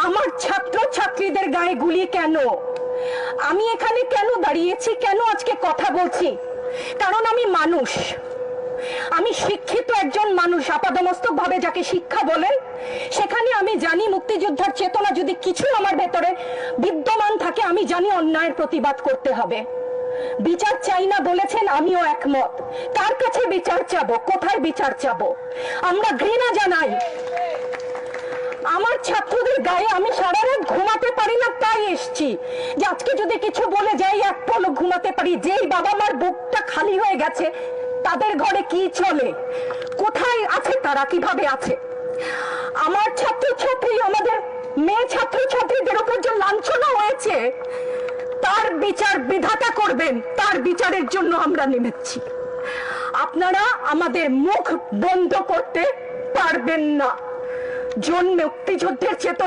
আমার ছাত্র ছাত্রীদের গায়ে গুলি কেন? আমি এখানে কেন দাঁড়িয়েছি, কেন আজকে কথা বলছি? কারণ আমি মানুষ, আমি শিক্ষিত একজন মানুষ, আপাদমস্তক ভাবে যাকে শিক্ষা বলেন। সেখানে আমি জানি মুক্তিযোদ্ধার চেতনা যদি কিছু আমার ভেতরে বিদ্যমান থাকে, আমি জানি অন্যায়ের প্রতিবাদ করতে হবে। বিচার চাই না বলেছেন, আমিও একমত। কার কাছে বিচার চাবো, কোথায় বিচার চাবো? আমরা ঘৃণা জানাই। আমার ছাত্রদের গায়ে আমি সারা রাত ঘুমাতে পারি না, তাই এসছি যে আজকে যদি কিছু বলে যাই এক পলক ঘুমাতে পারি। যেই বাবা মার বুকটা খালি হয়ে গেছে, তাদের ঘরে কি চলে, কোথায় আছে তারা, কিভাবে আছে? আমার ছাত্রছাত্রী, আমাদের মেয়ে ছাত্রছাত্রীদের উপর যে লাঞ্ছনা হয়েছে, তার বিচার বিধাতা করবেন, তার বিচারের জন্য আমরা নেমেছি। আপনারা আমাদের মুখ বন্ধ করতে পারবেন না। মুক্তিযুদ্ধের চেতনা